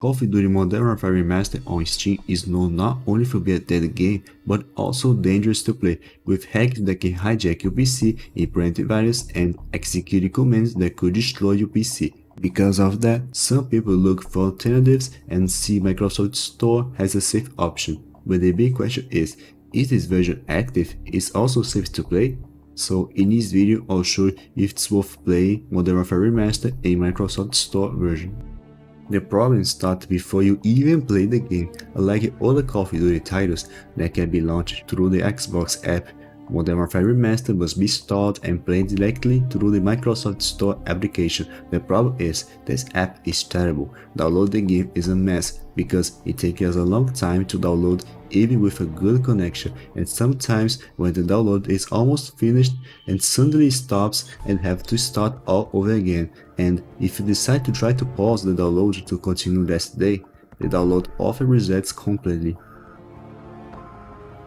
Call of Duty Modern Warfare Remastered on Steam is known not only for being a dead game, but also dangerous to play, with hacks that can hijack your PC, implant virus, and execute commands that could destroy your PC. Because of that, some people look for alternatives and see Microsoft Store as a safe option. But the big question is this version active? Is also safe to play? So in this video I'll show you if it's worth playing Modern Warfare Remastered in Microsoft Store version. The problem starts before you even play the game. Unlike other Call of Duty titles that can be launched through the Xbox app, Modern Warfare Remastered must be installed and played directly through the Microsoft Store application. The problem is, this app is terrible. Download the game is a mess because it takes us a long time to download even with a good connection, and sometimes when the download is almost finished and suddenly stops and have to start all over again, and if you decide to try to pause the download to continue next day, the download often resets completely.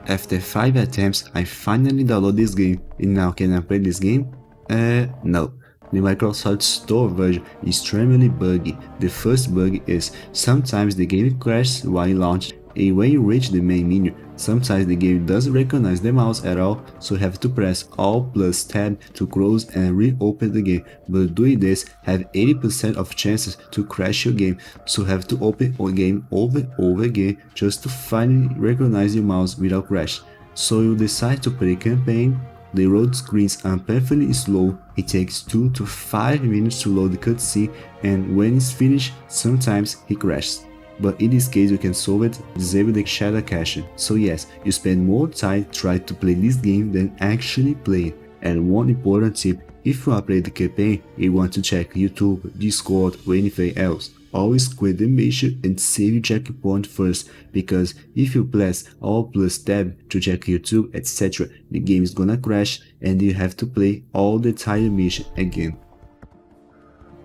After 5 attempts, I finally download this game, and now can I play this game? No. The Microsoft Store version is extremely buggy. The first bug is sometimes the game crashes while launched, and when you reach the main menu, sometimes the game doesn't recognize the mouse at all, so you have to press Alt plus Tab to close and reopen the game. But doing this have 80% of chances to crash your game, so you have to open the game over and over again just to finally recognize your mouse without crash. So you decide to play campaign. The load screens are painfully slow, it takes 2 to 5 minutes to load the cutscene, and when it's finished, sometimes it crashes. But in this case you can solve it, disable the shadow caching. So yes, you spend more time trying to play this game than actually play it. And one important tip, if you are playing the campaign and you want to check YouTube, Discord or anything else, always quit the mission and save your checkpoint first, because if you press Alt plus Tab to check YouTube, etc., the game is gonna crash and you have to play all the entire mission again.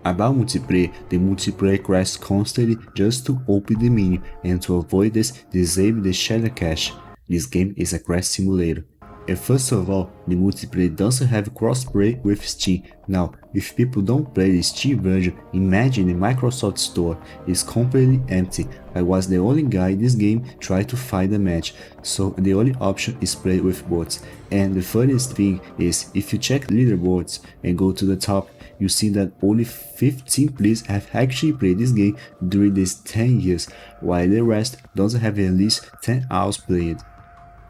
About multiplayer, the multiplayer crashes constantly just to open the menu, and to avoid this, disable the shadow cache. This game is a crash simulator. And first of all, the multiplayer doesn't have crossplay with Steam. Now, if people don't play the Steam version, imagine the Microsoft Store is completely empty. I was the only guy in this game trying to find a match, so the only option is play with bots. And the funniest thing is, if you check leaderboards and go to the top, you see that only 15 players have actually played this game during these 10 years, while the rest doesn't have at least 10 hours played.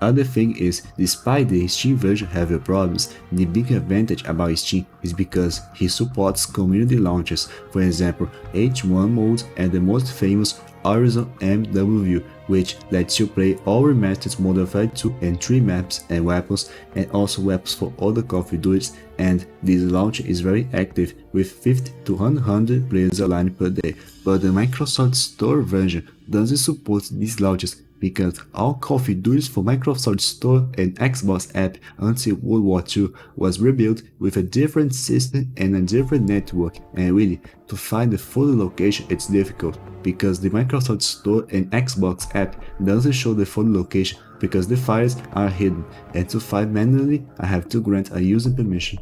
Other thing is, despite the Steam version having problems, the big advantage about Steam is because he supports community launches, for example H1 mode and the most famous Horizon MWR, which lets you play all remastered Modern Warfare 2 and 3 maps and weapons, and also weapons for other Call of Duty, and this launch is very active with 50 to 100 players online per day. But the Microsoft Store version doesn't support these launches, because all Call of Duty for Microsoft Store and Xbox app until World War II was rebuilt with a different system and a different network, and really, to find the full location it's difficult, because the Microsoft Store and Xbox app doesn't show the full location because the files are hidden, and to find manually I have to grant a user permission.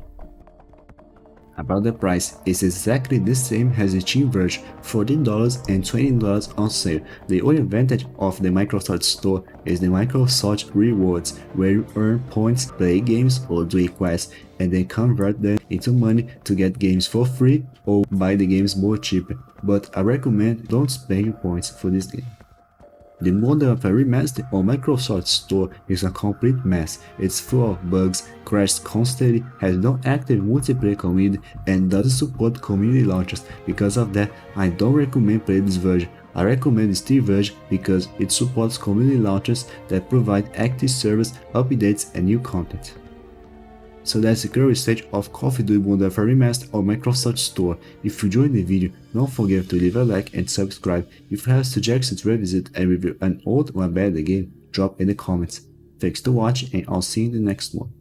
About the price, it's exactly the same as the Steam version, $14 and $20 on sale. The only advantage of the Microsoft Store is the Microsoft Rewards, where you earn points, play games or do quests, and then convert them into money to get games for free or buy the games more cheaper. But I recommend don't spend your points for this game. The Modern Warfare Remastered on Microsoft Store is a complete mess. It's full of bugs, crashes constantly, has no active multiplayer community, and doesn't support community launches. Because of that, I don't recommend playing this version. I recommend the Steam version because it supports community launches that provide active servers, updates, and new content. So that's the current state of Call of Duty Modern Warfare Remastered on Microsoft Store. If you enjoyed the video, don't forget to leave a like and subscribe. If you have suggestions to revisit and review an old or better game, drop in the comments. Thanks for watching, and I'll see you in the next one.